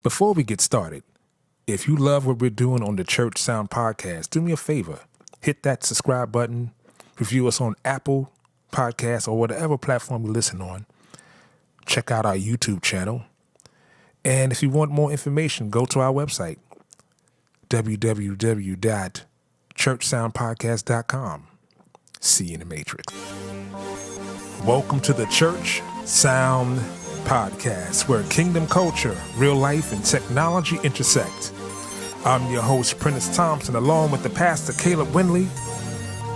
Before we get started, if you love what we're doing on the Church Sound Podcast, do me a favor. Hit that subscribe button. Review us on Apple Podcasts or whatever platform you listen on. Check out our YouTube channel. And if you want more information, go to our website, www.churchsoundpodcast.com. See you in the Matrix. Welcome to the Church Sound Podcast, where kingdom culture, real life, and technology intersect. I'm your host, Prentiss Thompson, along with the pastor, Caleb Windley.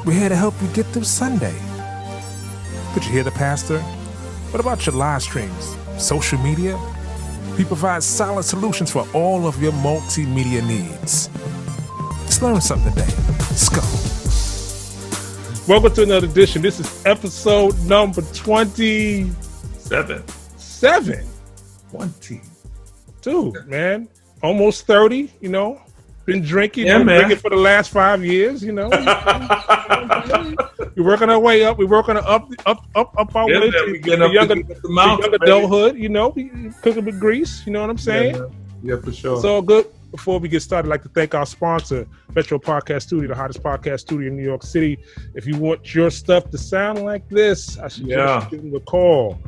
We're here to help you get through Sunday. Did you hear the pastor? What about your live streams, social media? We provide solid solutions for all of your multimedia needs. Let's learn something today. Let's go. Welcome to another edition. This is episode number 27. 22, man. Almost 30, you know. Been drinking, drinking for the last 5 years, you know. We're working our way up. We're working up our way to the young adulthood, you know. We cooking with grease, you know what I'm saying? Yeah, for sure. So good. Before we get started, I'd like to thank our sponsor, Metro Podcast Studio, the hottest podcast studio in New York City. If you want your stuff to sound like this, I suggest you give them a call.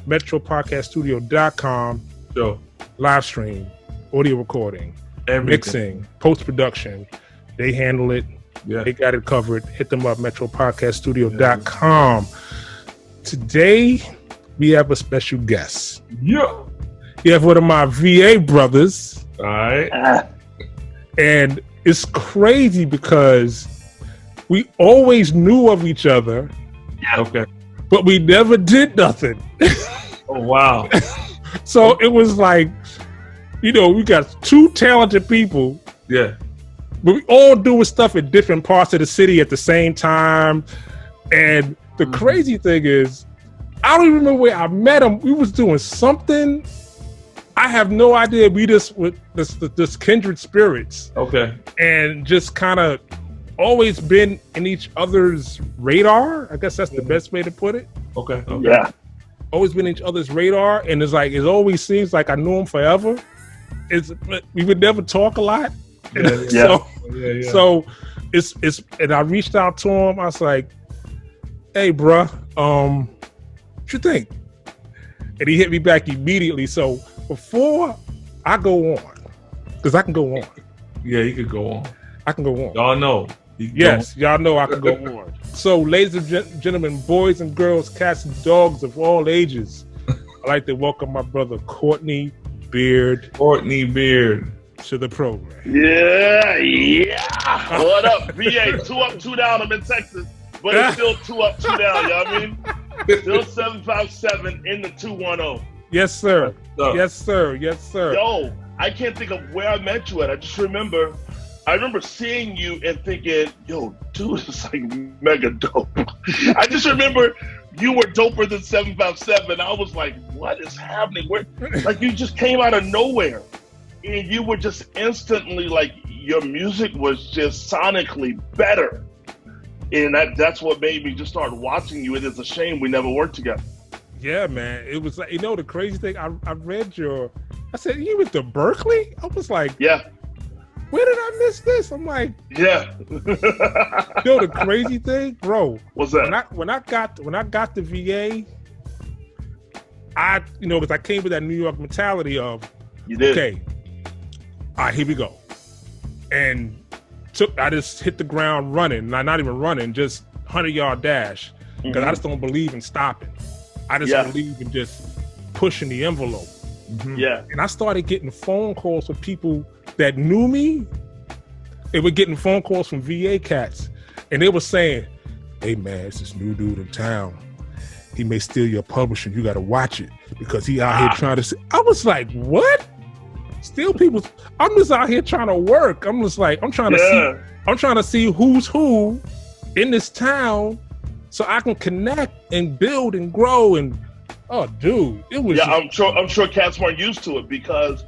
MetroPodcastStudio.com. Sure. Live stream, audio recording, everything. Mixing, post-production. They handle it. Yeah. They got it covered. Hit them up, MetroPodcastStudio.com. Today, we have a special guest. Yeah. We have one of my VA brothers. All right. And it's crazy because we always knew of each other. Yeah. Okay. But we never did nothing. Oh, wow. So it was like, you know, we got two talented people. Yeah. But we all doing stuff in different parts of the city at the same time. And the crazy thing is, I don't even remember where I met him. We was doing something. I have no idea. We just with this kindred spirits. Okay. And just kind of always been in each other's radar. I guess that's the best way to put it. Okay. Yeah. Always been in each other's radar. And it's like, it always seems like I knew him forever. We would never talk a lot. So it's and I reached out to him. I was like, hey, bruh, what you think? And he hit me back immediately. So before I go on, because I can go on. Yeah, you could go on. I can go on. Y'all know. Y'all know I can go on. So, ladies and gentlemen, boys and girls, cats and dogs of all ages, I'd like to welcome my brother Courtney Beard. Courtney Beard. To the program. Yeah. What up, VA? 2 up, 2 down. I'm in Texas, but it's still 2 up, 2 down. You know what I mean? Still 757 in the 210. Yes, sir. Yes, sir. Yes, sir. Yo, I can't think of where I met you at. I remember seeing you and thinking, yo, dude is like mega dope. I just remember you were doper than 757. I was like, what is happening? Where, like, you just came out of nowhere. And you were just instantly like, your music was just sonically better. And that's what made me just start watching you. It is a shame we never worked together. Yeah, man. It was like, you know, the crazy thing, I read I said, you went to Berkeley? I was like, yeah. Where did I miss this? I'm like, yeah. You know the crazy thing, bro? What's that? When I got the VA, because I came with that New York mentality of, you did. Okay, all right, here we go, and I just hit the ground running, not even running, just 100-yard dash, because I just don't believe in stopping. I just believe in just pushing the envelope. Mm-hmm. Yeah, and I started getting phone calls from people that knew me. They were getting phone calls from VA cats, and they were saying, hey man, it's this new dude in town. He may steal your publishing. You got to watch it because he out here trying to. I was like, what? Steal people's? I'm just out here trying to work. I'm just like, I'm trying to see who's who in this town, so I can connect and build and grow. And oh, dude, it was. Yeah, I'm sure cats weren't used to it because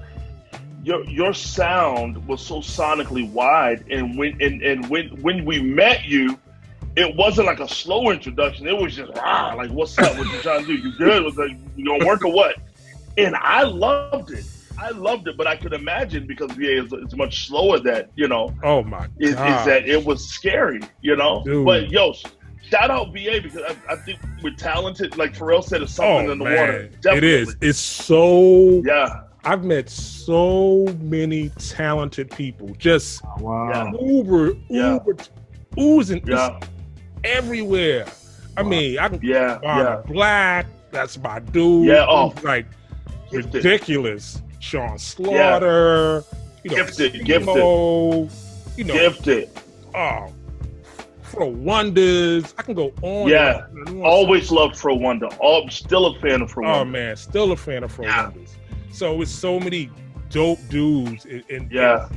your sound was so sonically wide, and when we met you, it wasn't like a slow introduction. It was just like, what's up? What you trying to do? You good? Was like, you gonna work or what? And I loved it. I loved it, but I could imagine because VA is much slower that, Oh my is God. that it was scary, Dude. But yo, shout out VA because I think we're talented. Like Pharrell said, it's something in the water. Definitely. It is. It's so. Yeah. I've met so many talented people. Just Wow. uber oozing Yeah. everywhere. I mean, I can Yeah. Black. That's my dude. Yeah, oh. He's like Gifted. ridiculous. Sean Slaughter. Gifted. Emo, Gifted. Fro Wonders. I can go on. Yeah. and on. Always loved Fro Wonder. Still a fan of Fro Wonder. Oh man, still a fan of Fro Wonders. So it's so many dope dudes and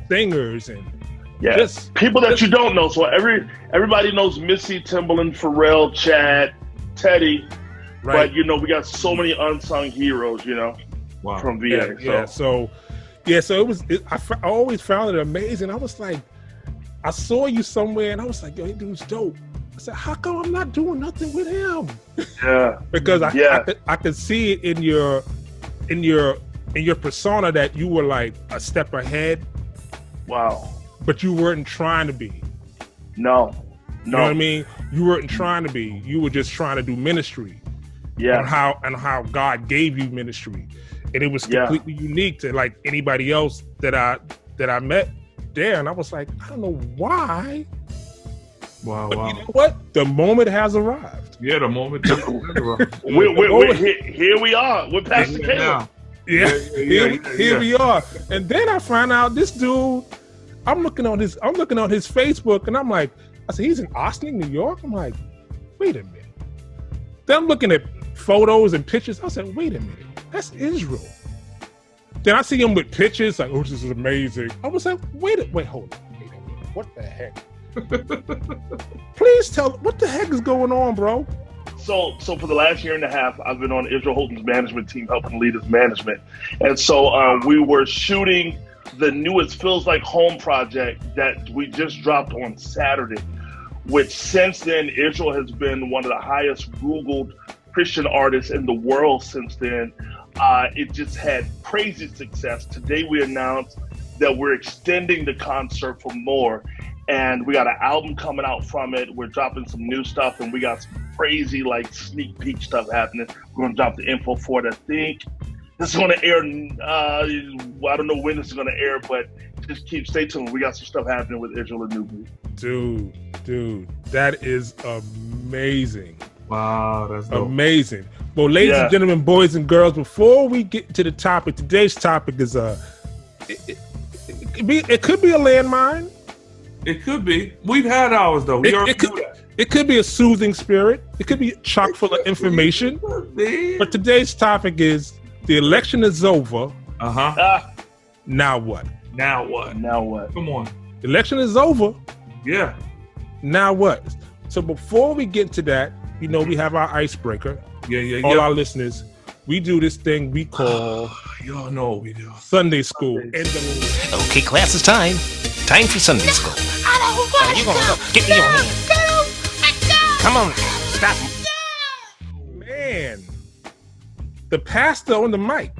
singers and just people that you don't know. So everybody knows Missy, Timbaland, Pharrell, Chad, Teddy. right. But we got so many unsung heroes. Wow. From VA. So it was. I always found it amazing. I was like, I saw you somewhere, and I was like, yo, that dude's dope. I said, how come I'm not doing nothing with him? Yeah. Because I could see it in your persona that you were like a step ahead. Wow. But you weren't trying to be. No. You know what I mean? You weren't trying to be. You were just trying to do ministry. Yeah. And how God gave you ministry. And it was completely unique to like anybody else that I met there. And I was like, I don't know why. Wow. But you know what? The moment has arrived. Yeah, the moment has arrived. Here we are. We're past the Caleb. Here we are. And then I find out this dude, I'm looking on his Facebook and I'm like, I said, he's in Austin, New York? I'm like, wait a minute. Then I'm looking at photos and pictures. I said, wait a minute, that's Israel. Then I see him with pictures, like, oh, this is amazing. I was like, wait, hold on. Wait a minute. What the heck? Please tell, what the heck is going on, bro? So for the last year and a half, I've been on Israel Houghton's management team, helping lead his management. And so we were shooting the newest Feels Like Home project that we just dropped on Saturday, which since then, Israel has been one of the highest Googled Christian artists in the world since then. It just had crazy success. Today we announced that we're extending the concert for more. And we got an album coming out from it. We're dropping some new stuff, and we got some crazy like sneak peek stuff happening. We're gonna drop the info for it. I think this is gonna air. I don't know when this is gonna air, but just stay tuned. We got some stuff happening with Israel and Newbie. Dude, that is amazing. Wow, that's dope. Amazing. Well, ladies and gentlemen, boys and girls, before we get to the topic, today's topic is it could be a landmine. It could be. We've had ours though. It could be a soothing spirit. It could be chock full of information. But today's topic is the election is over. Now what? Now what? Come on. The election is over. Yeah. Now what? So before we get to that, we have our icebreaker. All our listeners, we do this thing we call y'all know what we do. Sunday school. Okay, class, it's time. Time for Sunday school. You gonna go? Get me your hand. Come on, stop. Man, the pastor on the mic.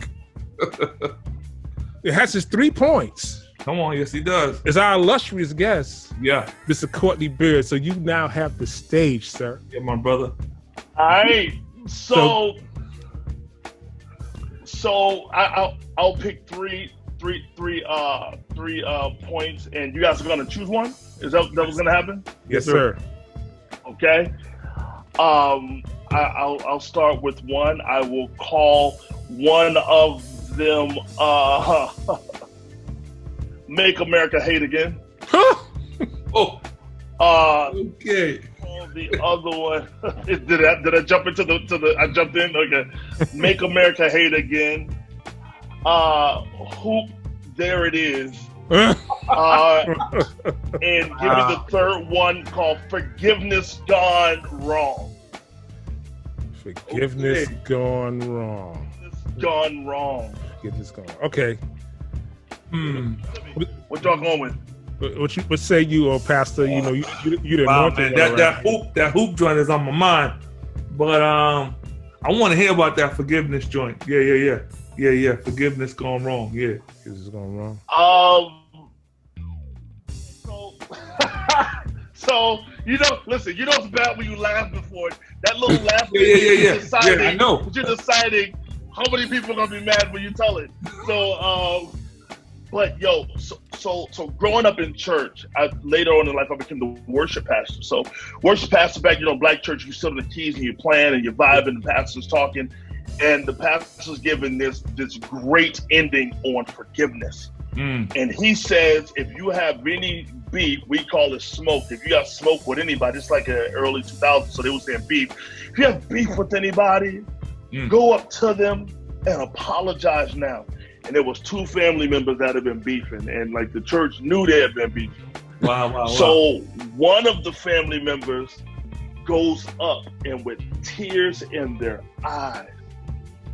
It has his 3 points. Come on, yes he does. It's our illustrious guest, Mr. Courtney Beard. So you now have the stage, sir. Yeah, my brother. All right. So I'll pick three points, and you guys are gonna choose one. Is that what's gonna happen? Yes, sir. Okay. I'll start with one. I will call one of them "Make America Hate Again." Oh. Okay. The other one, did I jump into the? I jumped in. Okay. "Make America Hate Again." Hoop. There it is. And give me the third one called "Forgiveness Gone Wrong." Forgiveness gone wrong. Gone wrong. Forgiveness gone. Okay. What y'all going with? What say you, Pastor? You didn't wow, man, that hoop joint is on my mind, but I want to hear about that forgiveness joint. Yeah. Yeah. Forgiveness gone wrong. Yeah. Is it going wrong? So listen, it's bad when you laugh before it. That little laugh. Yeah. I know. But you're deciding how many people are gonna be mad when you tell it. So, but so growing up in church, later on in life I became the worship pastor. So worship pastor back, black church, you sit on the keys and you're playing and you're vibing, and the pastor's talking, and the pastor's giving this great ending on forgiveness. And he says, if you have any beef, we call it smoke. If you got smoke with anybody, it's like early 2000s, so they were saying beef. If you have beef with anybody, go up to them and apologize now. And there was 2 family members that had been beefing, and like the church knew they had been beefing. Wow. So one of the family members goes up and with tears in their eyes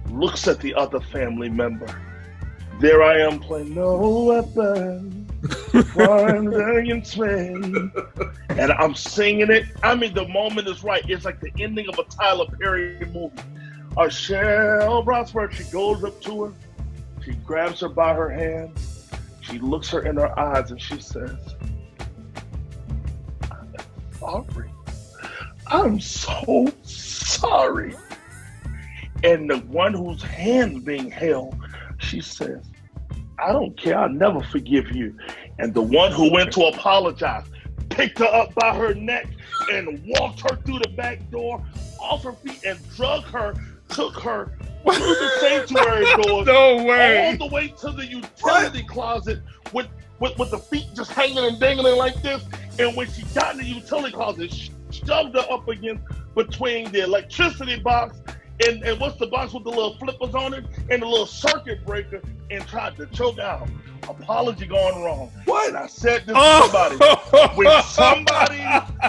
looks at the other family member. There I am playing no weapon, formed against me, and I'm singing it. I mean, the moment is right. It's like the ending of a Tyler Perry movie. A shell prosper. She goes up to her. She grabs her by her hand. She looks her in her eyes and she says, "I'm sorry. I'm so sorry." And the one whose hand's being held, she says, "I don't care. I'll never forgive you." And the one who went to apologize picked her up by her neck and walked her through the back door, off her feet, and took her through the sanctuary doors, No way. all the way to the utility closet with the feet just hanging and dangling like this. And when she got in the utility closet, she shoved her up against between the electricity box and what's the box with the little flippers on it and the little circuit breaker, and tried to choke out. Apology gone wrong. What? And I said this to somebody. When somebody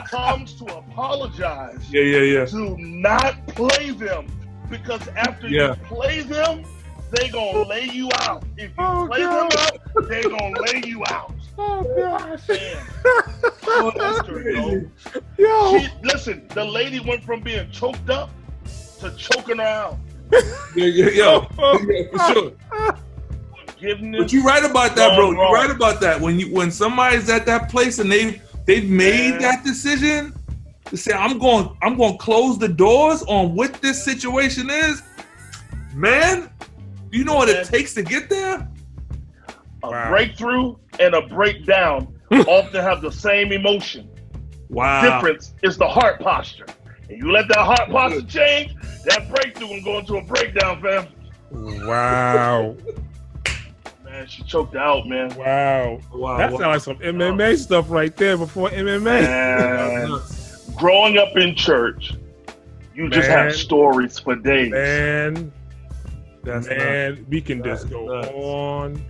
comes to apologize, do not play them, because after you play them, they gonna lay you out. If you play them out, they gonna lay you out. Oh gosh. Man. Esther, Yo. Listen, the lady went from being choked up to choking her out. For sure. Forgiveness. But you're right about that, bro. You're right about that. When somebody's at that place and they've made that decision to say, I'm going to close the doors on what this situation is, man, do you know what it takes to get there? A breakthrough and a breakdown often have the same emotion. Wow. The difference is the heart posture. And you let that heart posture change, that breakthrough will go into a breakdown, fam. Wow. Man, she choked out, man. Wow. That sounds like some MMA stuff right there before MMA. Man. Growing up in church, you just have stories for days. Man, we can just go on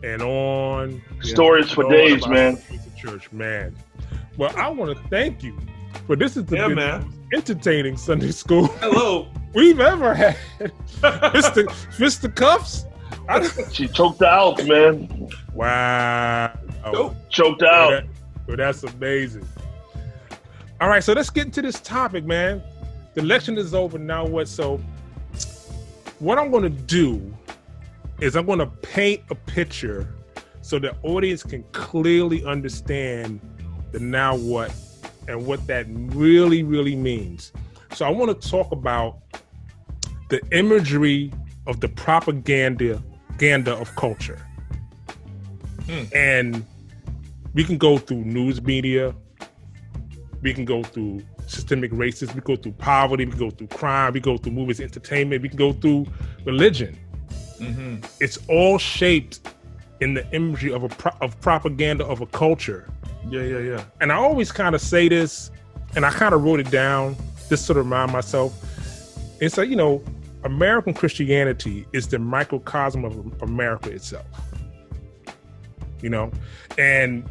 and on. Stories for days, man. Church, man. Well, I want to thank you for this is the most entertaining Sunday school we've ever had. Mr. Cuffs. She choked out, man. Wow. Choked out. Well, that's amazing. All right, so let's get into this topic, man. The election is over now. So what I'm going to do is I'm going to paint a picture so the audience can clearly understand the now what and what that really, really means. So I want to talk about the imagery of the propaganda of culture. And we can go through news media, we can go through systemic racism, we go through poverty, we go through crime, we go through movies, entertainment, we can go through religion. It's all shaped in the imagery of propaganda of a culture. Yeah. And I always kind of say this, and I kind of wrote it down just to remind myself. It's like, American Christianity is the microcosm of America itself. And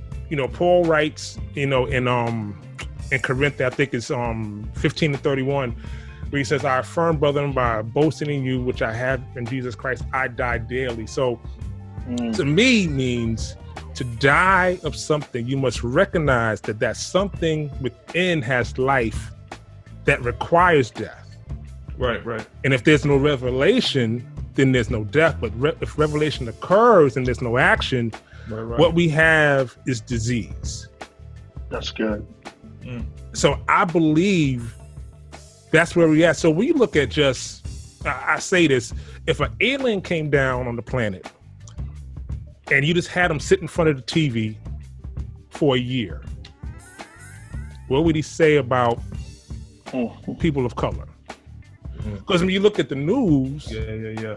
Paul writes, in Corinthians, I think it's 15:31, where he says, "I affirm, brethren, by boasting in you, which I have in Jesus Christ, I die daily." So to me means to die of something, you must recognize that something within has life that requires death. Right. And if there's no revelation then there's no death. But if revelation occurs and there's no action, what we have is disease. That's good. So I believe that's where we at. So when you look at I say this, if an alien came down on the planet and you just had him sit in front of the TV for a year, what would he say about people of color? Because when you look at the news,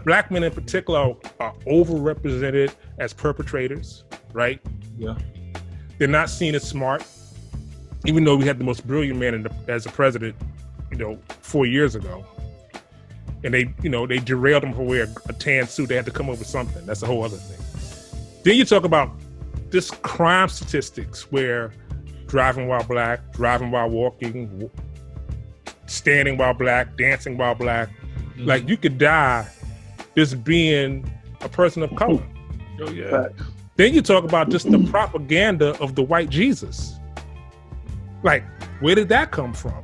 black men in particular are overrepresented as perpetrators, right? Yeah. They're not seen as smart, even though we had the most brilliant man as a president, 4 years ago. And they derailed him for wearing a tan suit. They had to come up with something. That's a whole other thing. Then you talk about this crime statistics where driving while black, driving while walking, standing while black, dancing while black. Like, you could die just being a person of color. Oh, yeah. Then you talk about just the propaganda of the white Jesus. Like, where did that come from?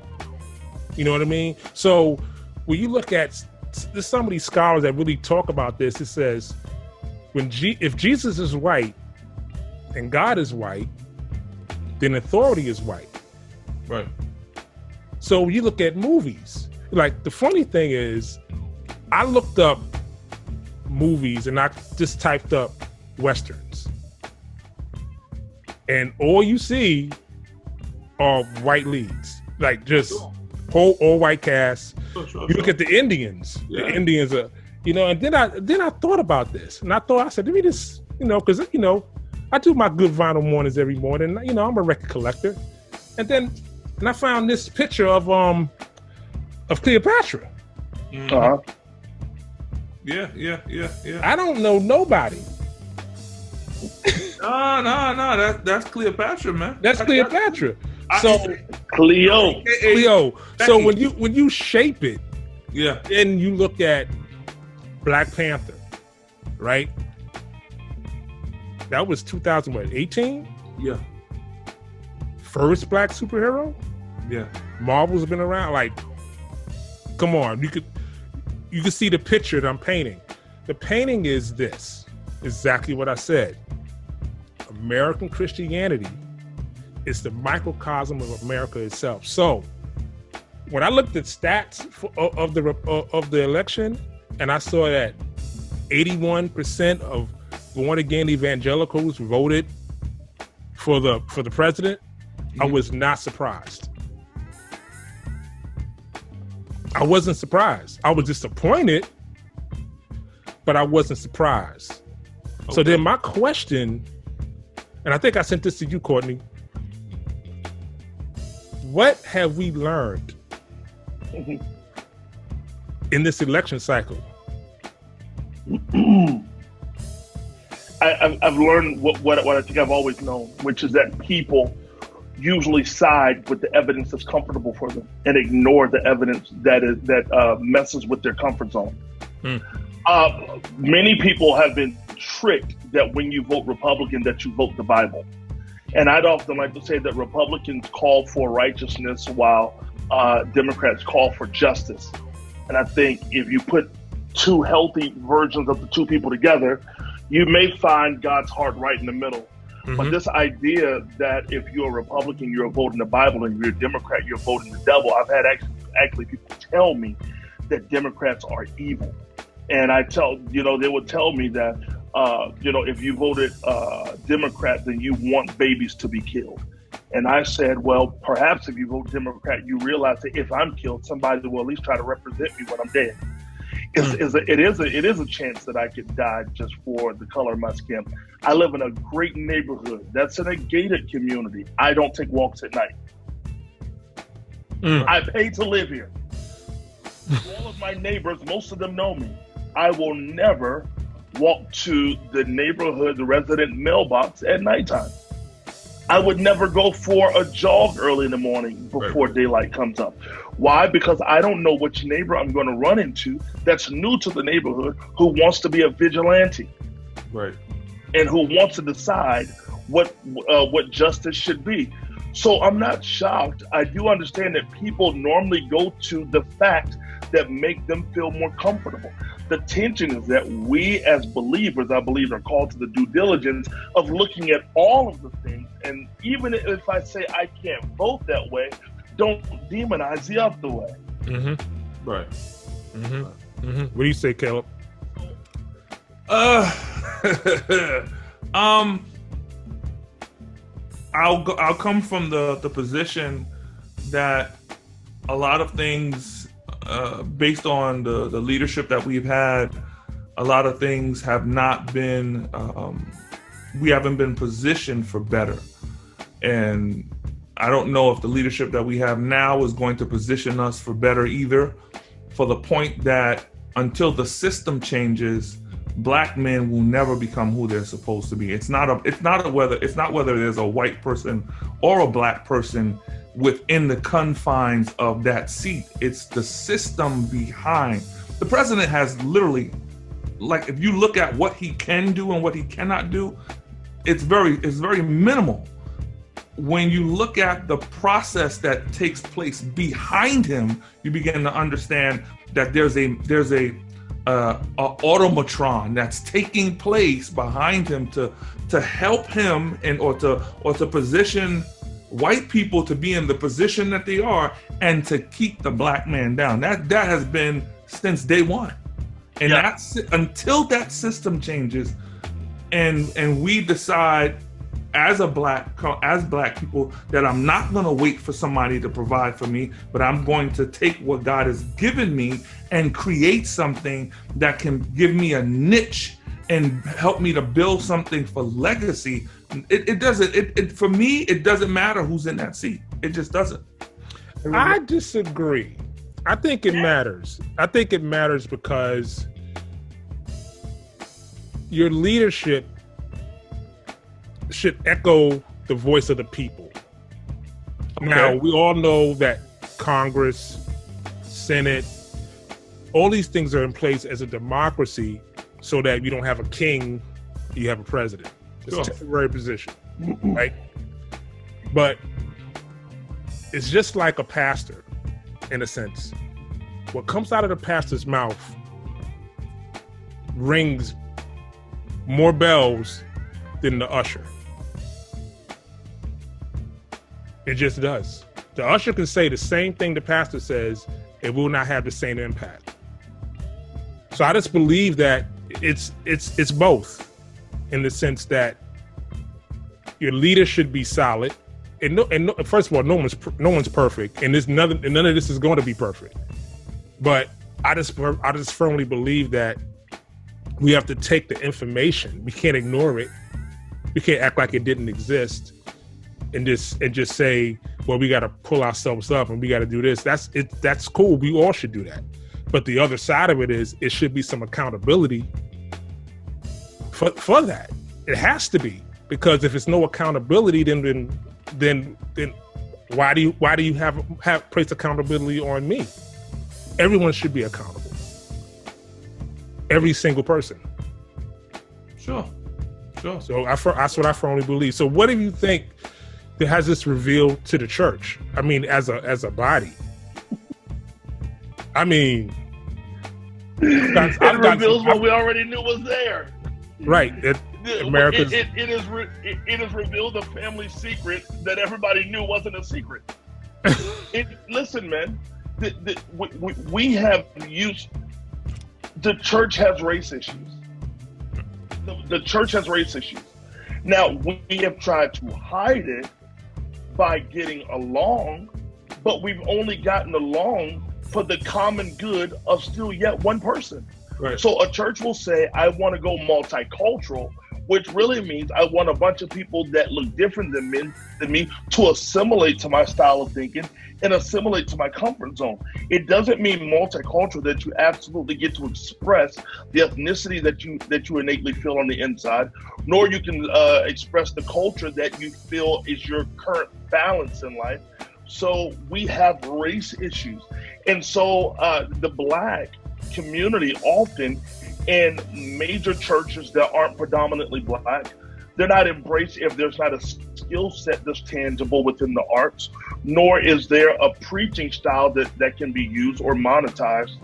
You know what I mean? So when you look at, there's some of these scholars that really talk about this. It says, if Jesus is white and God is white, then authority is white. Right. So when you look at movies, like, the funny thing is, I looked up movies and I just typed up Westerns. And all you see are white leads, like just all white cast. You look at the Indians. Yeah. The Indians are, and then I thought about this, and I said, let me just, because I do my good vinyl mornings every morning. I'm a record collector, and I found this picture of Cleopatra. Uh-huh. Yeah. I don't know nobody. No. That's Cleopatra, man. That's Cleopatra. Cleo. So when you shape it, yeah, then you look at Black Panther, right? That was 2018. Yeah. First black superhero. Yeah. Marvel's been around. Like, come on, you could see the picture that I'm painting. The painting is this, exactly what I said. American Christianity is the microcosm of America itself. So when I looked at stats of the election, and I saw that 81% of born again evangelicals voted for the president, I was not surprised. I wasn't surprised. I was disappointed, but I wasn't surprised. Okay. So then my question, and I think I sent this to you, Courtney. What have we learned in this election cycle? I've learned what I think I've always known, which is that people usually side with the evidence that's comfortable for them and ignore the evidence that messes with their comfort zone. Many people have been tricked that when you vote Republican, that you vote the Bible. And I'd often like to say that Republicans call for righteousness while Democrats call for justice. And I think if you put two healthy versions of the two people together, you may find God's heart right in the middle. Mm-hmm. But this idea that if you're a Republican, you're voting the Bible, and if you're a Democrat, you're voting the devil. I've had actually people tell me that Democrats are evil. And they would tell me that, if you voted Democrat, then you want babies to be killed. And I said, well, perhaps if you vote Democrat, you realize that if I'm killed, somebody will at least try to represent me when I'm dead. It is a chance that I could die just for the color of my skin. I live in a great neighborhood. That's in a gated community. I don't take walks at night. I pay to live here. All of my neighbors, most of them know me. I will never walk to the neighborhood, the resident mailbox at nighttime. I would never go for a jog early in the morning before daylight comes up. Why? Because I don't know which neighbor I'm going to run into that's new to the neighborhood who wants to be a vigilante. Right. And who wants to decide what justice should be. So I'm not shocked. I do understand that people normally go to the fact that make them feel more comfortable. The tension is that we as believers, I believe, are called to the due diligence of looking at all of the things. And even if I say I can't vote that way, don't demonize the other way. Mm-hmm. Right. Mm-hmm. Mm-hmm. What do you say, Caleb? I'll come from the position that a lot of things, based on the leadership that we've had, a lot of things have not been, we haven't been positioned for better. And I don't know if the leadership that we have now is going to position us for better either, for the point that until the system changes, Black men will never become who they're supposed to be. It's not whether there's a white person or a Black person within the confines of that seat. It's the system behind. The president has literally, like, if you look at what he can do and what he cannot do, it's very minimal. When you look at the process that takes place behind him, you begin to understand that there's a automatron that's taking place behind him to help him or to position white people to be in the position that they are and to keep the Black man down. That has been since day one. And that's until that system changes and we decide as Black people that I'm not going to wait for somebody to provide for me, but I'm going to take what God has given me and create something that can give me a niche and help me to build something for legacy. For me, it doesn't matter who's in that seat. It just doesn't. I disagree. I think it matters. I think it matters because your leadership should echo the voice of the people. Okay. Now, we all know that Congress, Senate, all these things are in place as a democracy so that you don't have a king, you have a president. It's a temporary position, right? But it's just like a pastor, in a sense. What comes out of the pastor's mouth rings more bells than the usher. It just does. The usher can say the same thing the pastor says, it will not have the same impact. So I just believe that it's both, in the sense that your leader should be solid, and first of all, no one's perfect, and none of this is going to be perfect. But I just firmly believe that we have to take the information. We can't ignore it. We can't act like it didn't exist. And just say, well, we got to pull ourselves up and we got to do this. That's cool. We all should do that. But the other side of it is, it should be some accountability for that. It has to be, because if it's no accountability, then why do you have place accountability on me? Everyone should be accountable. Every single person. Sure. So that's what I firmly believe. So what do you think that has this revealed to the church? I mean, as a body. I mean, it reveals what we already knew was there. Right. It has revealed a family secret that everybody knew wasn't a secret. Listen, man, we have used. The church has race issues. The church has race issues. Now, we have tried to hide it by getting along, but we've only gotten along for the common good of still yet one person. Right. So a church will say, I want to go multicultural, which really means I want a bunch of people that look different than me to assimilate to my style of thinking and assimilate to my comfort zone. It doesn't mean multicultural that you absolutely get to express the ethnicity that you innately feel on the inside, nor you can express the culture that you feel is your current balance in life. So we have race issues. And so the Black community often in major churches that aren't predominantly Black, They're not embraced if there's not a skill set that's tangible within the arts, nor is there a preaching style that can be used or monetized.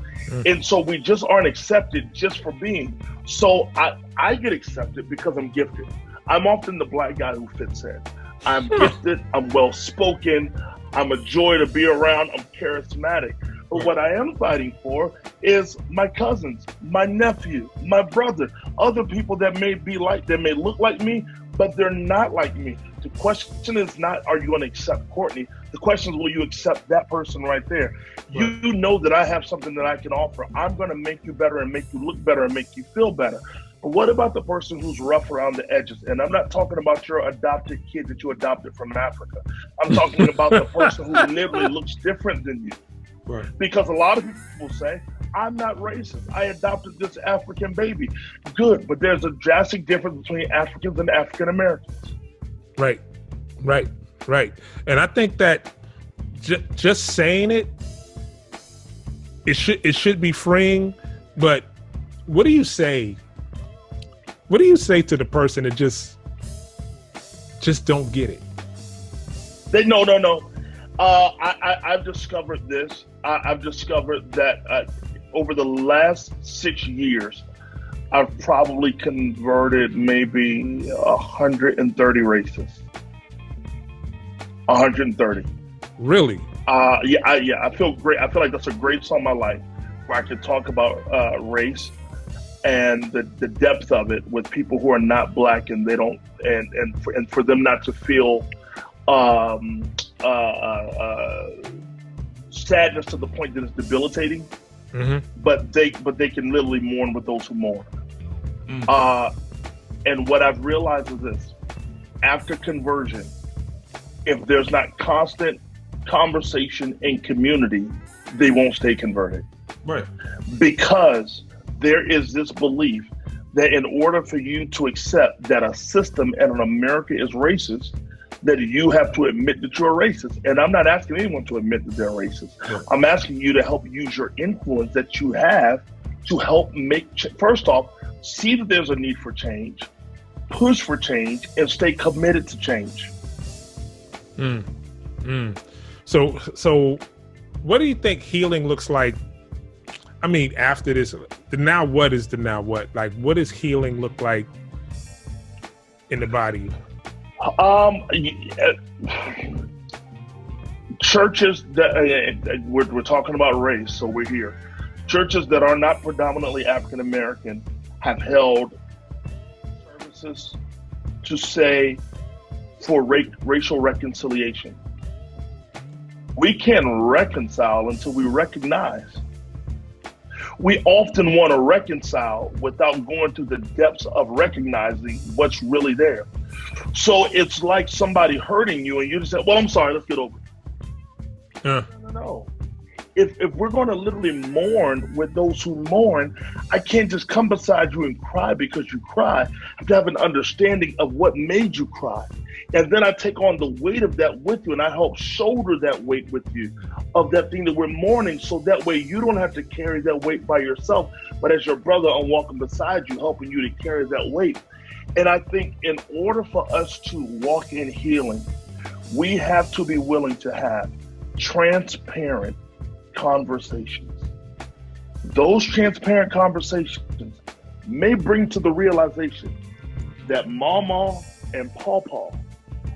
And so we just aren't accepted just for being. So I get accepted because I'm gifted. I'm often the black guy who fits in. I'm gifted, I'm well-spoken, I'm a joy to be around, I'm charismatic. But what I am fighting for is my cousins, my nephew, my brother, other people that may look like me, but they're not like me. The question is not, are you going to accept Courtney? The question is, will you accept that person right there? Right. You know that I have something that I can offer. I'm going to make you better and make you look better and make you feel better. But what about the person who's rough around the edges? And I'm not talking about your adopted kid that you adopted from Africa. I'm talking about the person who literally looks different than you. Right. Because a lot of people say, I'm not racist. I adopted this African baby. Good, but there's a drastic difference between Africans and African Americans. Right. And I think that just saying it should be freeing. But what do you say? What do you say to the person that just don't get it? No. I've discovered this. I've discovered that over the last 6 years, I've probably converted maybe 130 racists. 130. Really? Yeah. I feel great. I feel like that's a great song in my life where I could talk about race and the depth of it with people who are not black, and they don't, and for them not to feel sadness to the point that it's debilitating, but they can literally mourn with those who mourn. And what I've realized is this: after conversion, if there's not constant conversation and community, they won't stay converted. Right. Because there is this belief that in order for you to accept that a system and an America is racist, that you have to admit that you're racist. And I'm not asking anyone to admit that they're racist. Yeah. I'm asking you to help use your influence that you have to help first off, see that there's a need for change, push for change, and stay committed to change. So what do you think healing looks like? I mean, after this, the now what is the now what? Like, what does healing look like in the body? Churches that we're talking about race, so we're here. Churches that are not predominantly African American have held services to say for racial reconciliation. We can't reconcile until we recognize. We often want to reconcile without going to the depths of recognizing what's really there. So it's like somebody hurting you and you just say, well, I'm sorry, let's get over it. No. If we're going to literally mourn with those who mourn, I can't just come beside you and cry because you cry. I have to have an understanding of what made you cry. And then I take on the weight of that with you, and I help shoulder that weight with you of that thing that we're mourning, so that way you don't have to carry that weight by yourself, but as your brother, I'm walking beside you, helping you to carry that weight. And I think in order for us to walk in healing, we have to be willing to have transparent conversations. Those transparent conversations may bring to the realization that Mama and Pawpaw,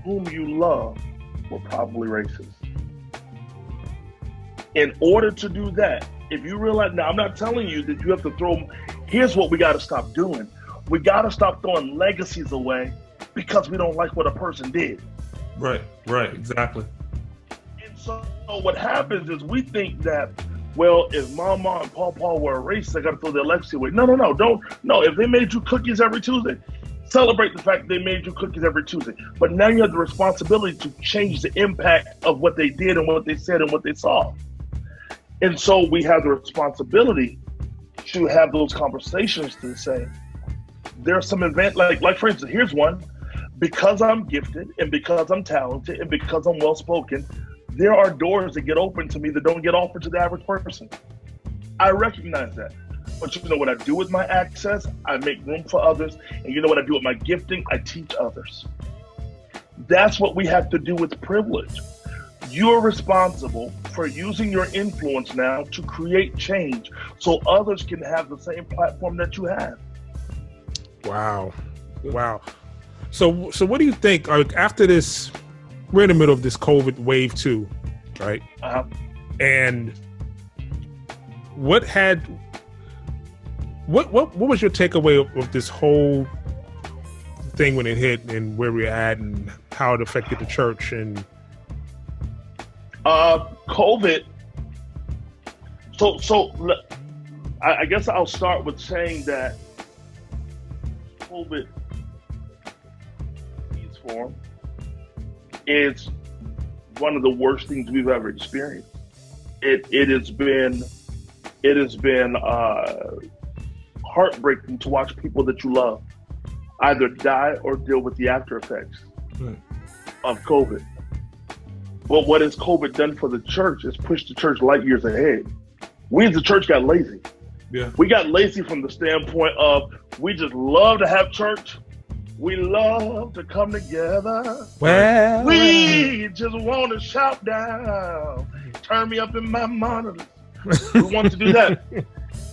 whom you love, were probably racist. In order to do that, if you realize, now I'm not telling you that you have to here's what we got to stop doing. We got to stop throwing legacies away because we don't like what a person did. Right, exactly. And so what happens is we think that, well, if Mama and Pawpaw were racist, I got to throw their legacy away. No, don't. No, if they made you cookies every Tuesday, celebrate the fact they made you cookies every Tuesday. But now you have the responsibility to change the impact of what they did and what they said and what they saw. And so we have the responsibility to have those conversations to say, there's some event, like for instance, here's one. Because I'm gifted and because I'm talented and because I'm well-spoken, there are doors that get open to me that don't get offered to the average person. I recognize that. But you know what I do with my access? I make room for others. And you know what I do with my gifting? I teach others. That's what we have to do with privilege. You're responsible for using your influence now to create change so others can have the same platform that you have. Wow. So what do you think, like, after this, we're in the middle of this COVID wave 2, right? Uh-huh. And what was your takeaway of this whole thing when it hit, and where we're at and how it affected the church? And COVID. So I guess I'll start with saying that COVID form is one of the worst things we've ever experienced. It has been heartbreaking to watch people that you love either die or deal with the after effects of COVID. But what has COVID done for the church is pushed the church light years ahead. We as the church got lazy. Yeah. We got lazy from the standpoint of we just love to have church. We love to come together. well, We just want to shout down. Turn me up in my monitor. We want to do that.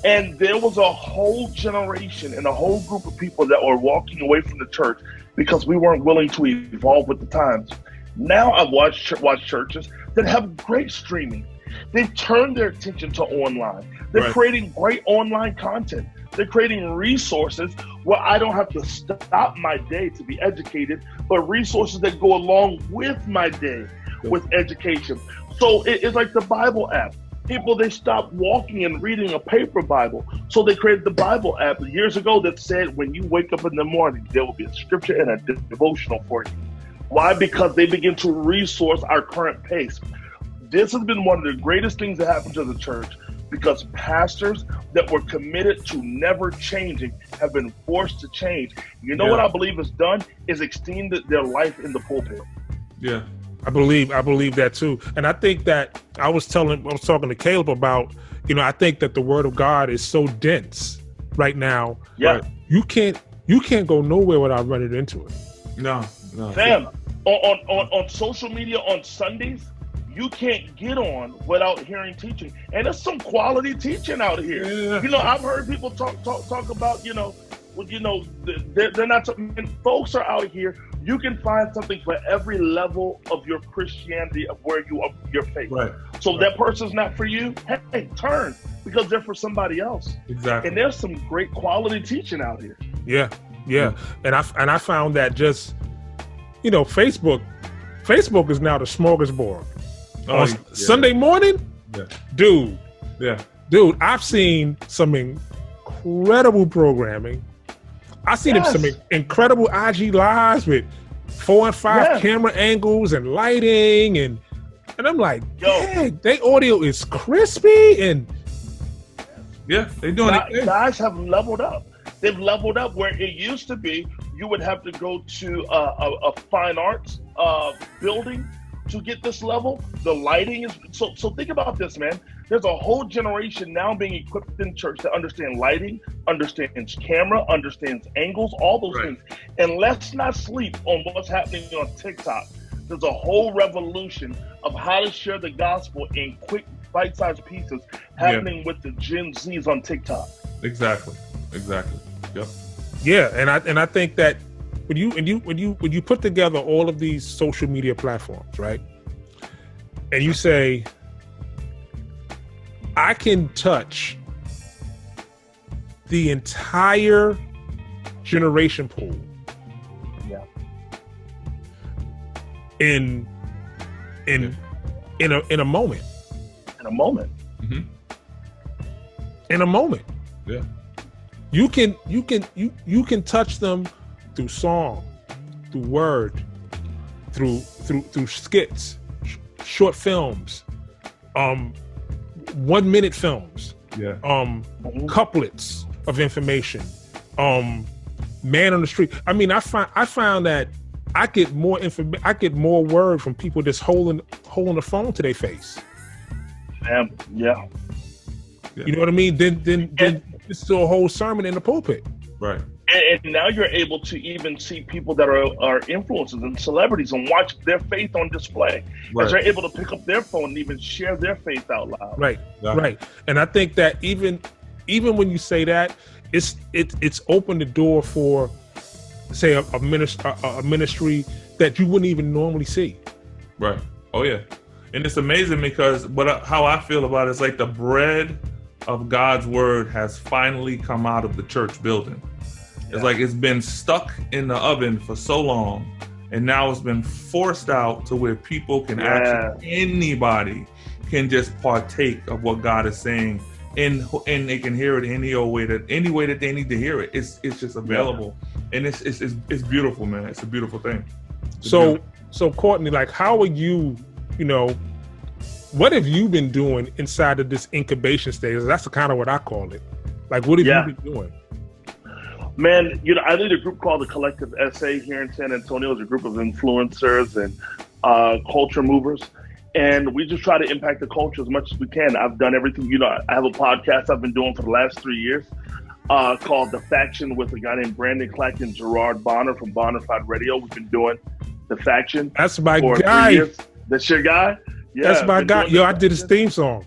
And there was a whole generation and a whole group of people that were walking away from the church because we weren't willing to evolve with the times. Now I've watched churches that have great streaming. They've turned their attention to online. They're creating great online content. They're creating resources where I don't have to stop my day to be educated, but resources that go along with my day with education. So it's like the Bible app. People, they stopped walking and reading a paper Bible. So they created the Bible app years ago that said when you wake up in the morning, there will be a scripture and a devotional for you. Why? Because they begin to resource our current pace. This has been one of the greatest things that happened to the church because pastors that were committed to never changing have been forced to change. You know what I believe is done is extended their life in the pulpit. Yeah. I believe that too. And I think that I was talking to Caleb about, I think that the word of God is so dense right now. Yeah. You can't go nowhere without running into it. No. Fam, on social media on Sundays, you can't get on without hearing teaching. And there's some quality teaching out here. Yeah. I've heard people talk about, they're not something. Folks are out here. You can find something for every level of your Christianity, of where you are, your faith. Right. So if that person's not for you, hey, turn, because they're for somebody else. Exactly. And there's some great quality teaching out here. Yeah. And I found that just, Facebook is now the smorgasbord. On Sunday morning, dude, I've seen some incredible programming. I've seen some incredible IG lives with 4 and 5 camera angles and lighting, and I'm like, their audio is crispy, and they're doing it. Guys have leveled up. They've leveled up where it used to be you would have to go to a fine arts building to get this level. The lighting is so think about this, man. There's a whole generation now being equipped in church that understand lighting, understands camera, understands angles, all those things. And let's not sleep on what's happening on TikTok. There's a whole revolution of how to share the gospel in quick bite-sized pieces happening with the Gen Zs on TikTok. Exactly. Yep. Yeah, and I think that when you put together all of these social media platforms, right? And you say, I can touch the entire generation pool in a moment. In a moment. Mm-hmm. In a moment. Yeah. You can touch them through song, through word, through skits, short films, 1 minute films, couplets of information, man on the street. I mean, I found that I get more more word from people just holding the phone to their face. Yeah. You know what I mean? Then It's still a whole sermon in the pulpit. Right. And now you're able to even see people that are influencers and celebrities and watch their faith on display. Right. As they're able to pick up their phone and even share their faith out loud. Right, Yeah. right. And I think that even when you say that, it's opened the door for, say, a ministry that you wouldn't even normally see. Right. Oh yeah. And it's amazing because how I feel about it is like the bread of God's word has finally come out of the church building. It's like it's been stuck in the oven for so long, and now it's been forced out to where people can actually, anybody can just partake of what God is saying, and they can hear it any way that they need to hear it. It's just available, and it's beautiful, man. It's a beautiful thing. So Courtney, like, how are you? What have you been doing inside of this incubation stage? That's kind of what I call it. Like, what have you been doing? Man, I lead a group called the Collective SA here in San Antonio. It's a group of influencers and culture movers. And we just try to impact the culture as much as we can. I've done everything. I have a podcast I've been doing for the last 3 years called The Faction with a guy named Brandon Clack and Gerard Bonner from Bonafide Radio. We've been doing The Faction. That's my for guy. 3 years. That's your guy? Yeah, that's my guy. Yo, I did his theme song.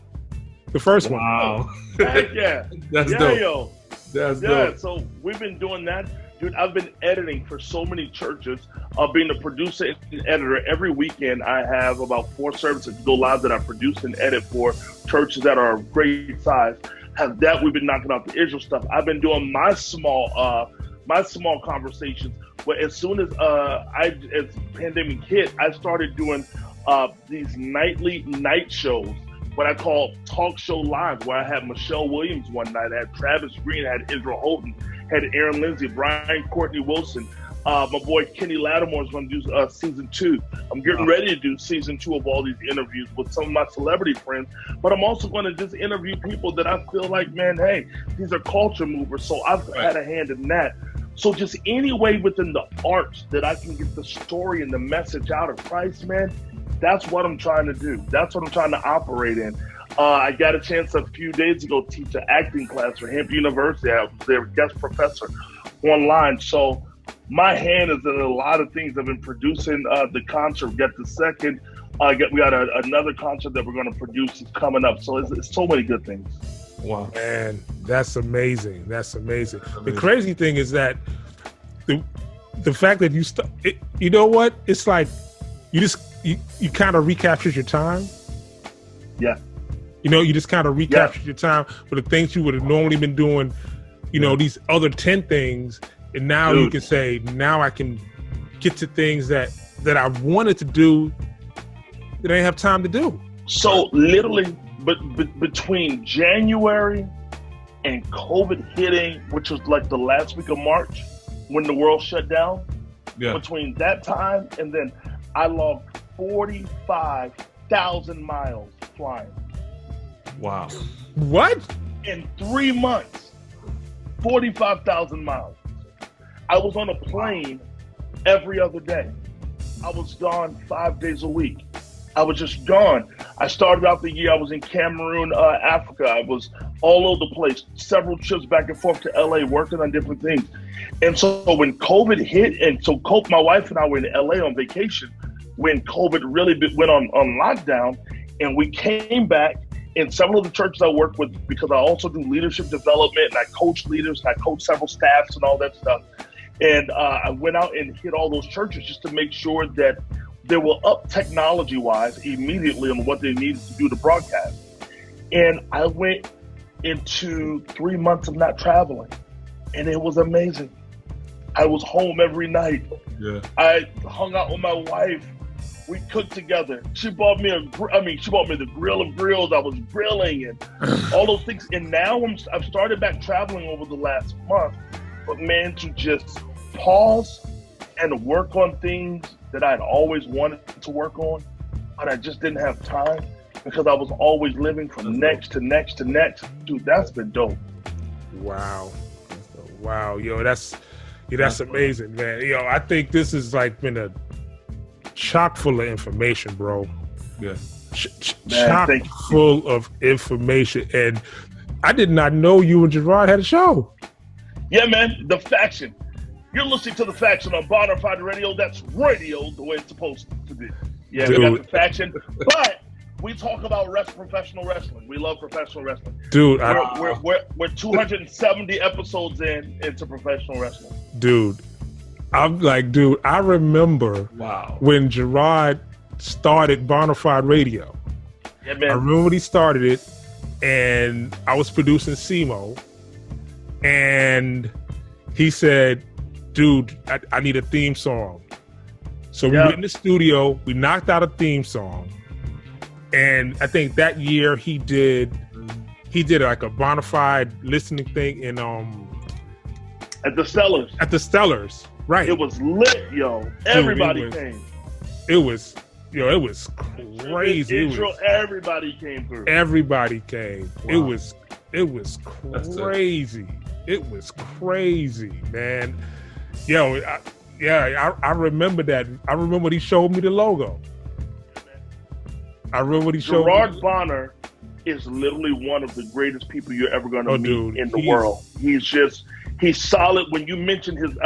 The first one. Wow. Heck yeah. That's dope. Yo. That's dope. So we've been doing that. Dude, I've been editing for so many churches. Being the producer and editor. Every weekend, I have about 4 services go live that I produce and edit for churches that are of great size. We've been knocking out the Israel stuff. I've been doing my small conversations. But as soon as as pandemic hit, I started doing these nightly night shows, what I call talk show live, where I had Michelle Williams one night, I had Travis Green, I had Israel Houghton, had Aaron Lindsay, Brian Courtney Wilson. My boy Kenny Lattimore is going to do season 2. I'm getting ready to do season 2 of all these interviews with some of my celebrity friends, but I'm also going to just interview people that I feel like, man, hey, these are culture movers. So I've had a hand in that. So just any way within the arts that I can get the story and the message out of Christ, man, that's what I'm trying to do. That's what I'm trying to operate in. I got a chance a few days ago to teach an acting class for Hampton University. I was their guest professor online. So my hand is in a lot of things. I've been producing the concert. We got the second. We got another concert that we're going to produce coming up. So it's so many good things. Wow. Man, that's amazing. That's amazing. The crazy thing is that the fact that you know what? It's like you kind of recaptured your time. Yeah. You just kind of recaptured your time for the things you would have normally been doing, these other 10 things. And now you can say, now I can get to things that I wanted to do that I didn't have time to do. So literally, but between January and COVID hitting, which was like the last week of March when the world shut down, between that time and then I logged 45,000 miles flying. Wow. What? In 3 months, 45,000 miles. I was on a plane every other day. I was gone 5 days a week. I was just gone. I started out the year, I was in Cameroon, Africa. I was all over the place, several trips back and forth to LA, working on different things. And so when COVID hit, and so my wife and I were in LA on vacation when COVID really went on lockdown, and we came back, and several of the churches I work with, because I also do leadership development, and I coach leaders, and I coach several staffs and all that stuff. And I went out and hit all those churches just to make sure that they were up technology-wise immediately on what they needed to do to broadcast. And I went into 3 months of not traveling, and it was amazing. I was home every night. Yeah. I hung out with my wife. We cooked together. She bought me the grill of grills. I was grilling and all those things. And now I've started back traveling over the last month. But man, to just pause and work on things that I'd always wanted to work on, but I just didn't have time because I was always living from next to next to next. Dude, that's been dope. Wow. Yo, that's amazing, man. I think this has like been a chock full of information, bro. Yeah. Chock full of information. And I did not know you and Gerard had a show. Yeah, man, The Faction. You're listening to The Faction on Bonafide Radio. That's radio the way it's supposed to be. Yeah, Dude. we got The Faction. But we talk about professional wrestling. We love professional wrestling. Dude, We're 270 episodes into professional wrestling. Dude, I'm like, dude, I remember when Gerard started Bonafide Radio. Yeah, man. I remember when he started it, and I was producing SEMO, and he said, dude, I need a theme song. So we went in the studio, we knocked out a theme song, and I think that year he did like a Bonafide listening thing in at the Stellars. At the Stellars, right? It was lit, yo. Everybody came. It was crazy. Everybody came through. Everybody came. Wow. It was crazy. It was crazy, man. Yo, I remember that. I remember when he showed me the logo. I remember when he showed Gerard Bonner is literally one of the greatest people you're ever going to meet in the world. He's solid. When you mentioned his,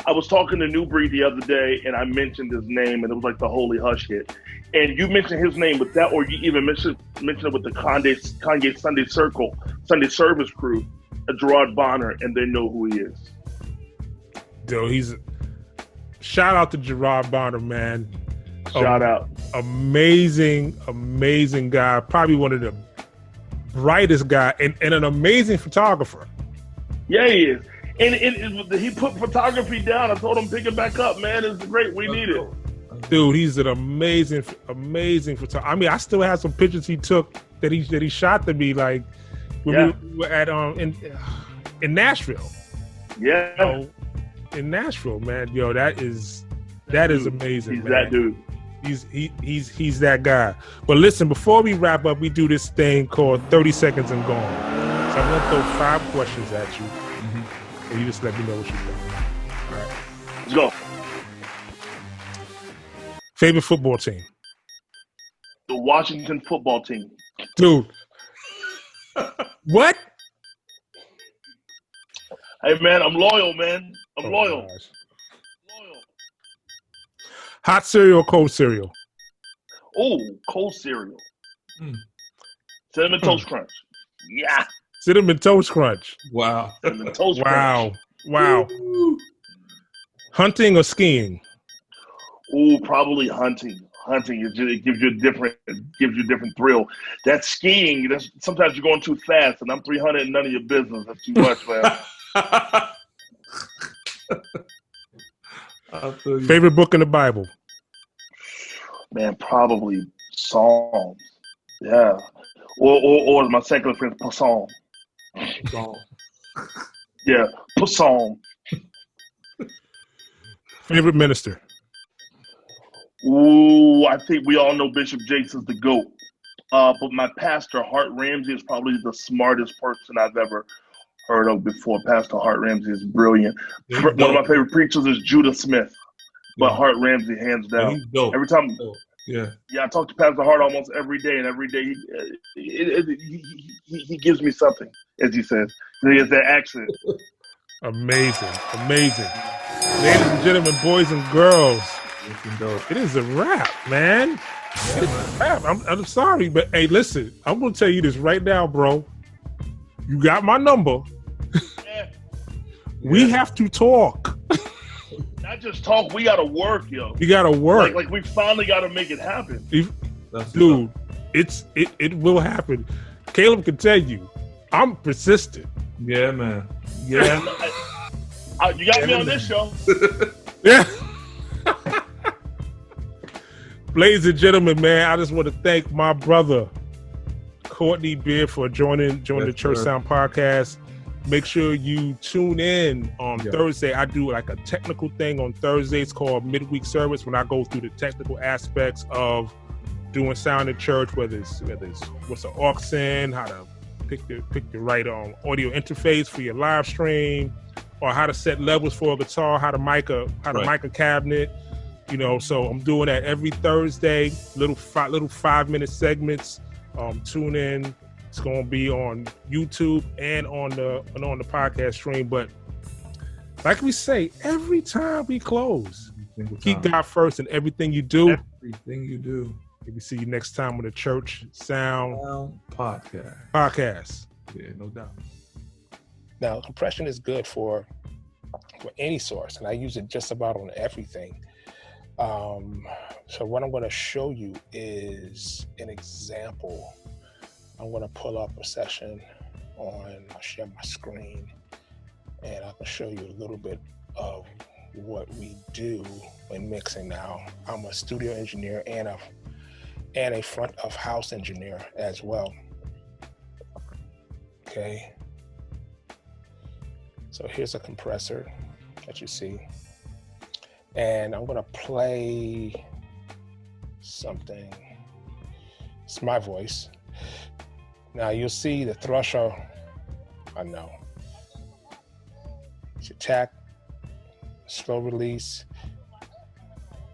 I was talking to New Breed the other day, and I mentioned his name, and it was like the holy hush hit. And you mentioned his name with that, or you even mentioned it with the Kanye Sunday Service crew, Gerard Bonner, and they know who he is. Dude, shout out to Gerard Bonner, man. Shout out. Amazing guy. Probably one of the brightest guy and an amazing photographer. Yeah, he is. And he put photography down. I told him pick it back up, man. It's great. We need it. Dude, he's an amazing photographer. I still have some pictures he took that he shot to me, like when we were at in Nashville. Yeah. In Nashville, man. Yo, that is amazing. He's man. that dude. He's that guy. But listen, before we wrap up, we do this thing called 30 Seconds and Gone. So I'm gonna throw 5 questions at you, and you just let me know what you think. All right. Let's go. Favorite football team? The Washington football team. Dude. What? Hey, man, I'm loyal, man. I'm loyal. Gosh. Loyal. Hot cereal or cold cereal? Oh, cold cereal. Cinnamon Toast Crunch. Yeah. Cinnamon Toast Crunch. Wow. Cinnamon Toast Crunch. Wow. Hunting or skiing? Oh, probably hunting. Hunting it gives you a different thrill. That skiing, sometimes you're going too fast, and I'm 300 and none of your business. That's too much, man. Favorite book in the Bible? Man, probably Psalms. Yeah. Or my secular friend, Psalm. Yeah, Psalm. Favorite minister? Ooh, I think we all know Bishop Jakes is the GOAT. But my pastor, Hart Ramsey, is probably the smartest person I've ever heard of before. Pastor Hart Ramsey is brilliant. One of my favorite preachers is Judah Smith, but Hart Ramsey, hands down. Every time, I talk to Pastor Hart almost every day, and every day he gives me something, as he says. He has that accent. Amazing. Ladies and gentlemen, boys and girls, it is a wrap, man. It's a wrap. I'm sorry, but hey, listen, I'm going to tell you this right now, bro. You got my number. Yeah. We have to talk. Not just talk, we got to work, yo. We got to work. Like we finally got to make it happen. Dude, it will happen. Caleb can tell you, I'm persistent. Yeah, man. Yeah. You got me on this show. Yeah. Ladies and gentlemen, man, I just want to thank my brother, Courtney Beard, for joining the Church Sound Podcast. Make sure you tune in on Thursday. I do like a technical thing on Thursdays called Midweek Service, when I go through the technical aspects of doing sound in church, whether it's what's an aux in, how to pick the right audio interface for your live stream, or how to set levels for a guitar, how to mic a cabinet. So I'm doing that every Thursday, little 5-minute segments. Tune in It's going to be on YouTube and on the podcast stream. But like we say, every time we close, keep God first in everything you do. Everything you do. Maybe see you next time on the Church Sound Podcast. Yeah, no doubt. Now, compression is good for any source, and I use it just about on everything. So what I'm going to show you is an example. I'm going to pull up a session I'll share my screen, and I can show you a little bit of what we do when mixing. Now, I'm a studio engineer and a front of house engineer as well. Okay. So here's a compressor that you see. And I'm gonna play something. It's my voice. Now you'll see the threshold. I know. It's attack, slow release.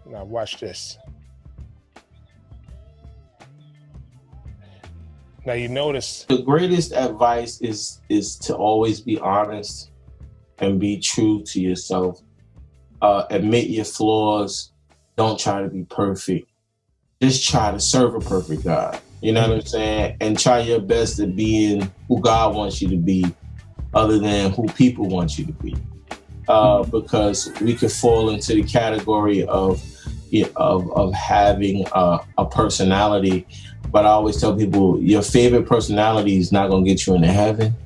Now watch this. Now you notice the greatest advice is to always be honest and be true to yourself. Admit your flaws. Don't try to be perfect. Just try to serve a perfect God. You know what I'm saying? And try your best at being who God wants you to be, other than who people want you to be. Because we could fall into the category of having a personality. But I always tell people, your favorite personality is not going to get you into heaven.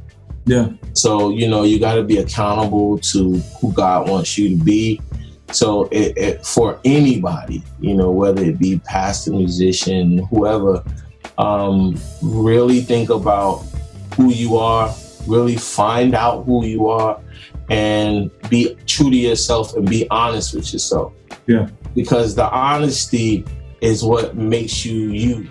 Yeah. So, you got to be accountable to who God wants you to be. So for anybody, whether it be pastor, musician, whoever, really think about who you are, really find out who you are, and be true to yourself and be honest with yourself. Yeah. Because the honesty is what makes you you.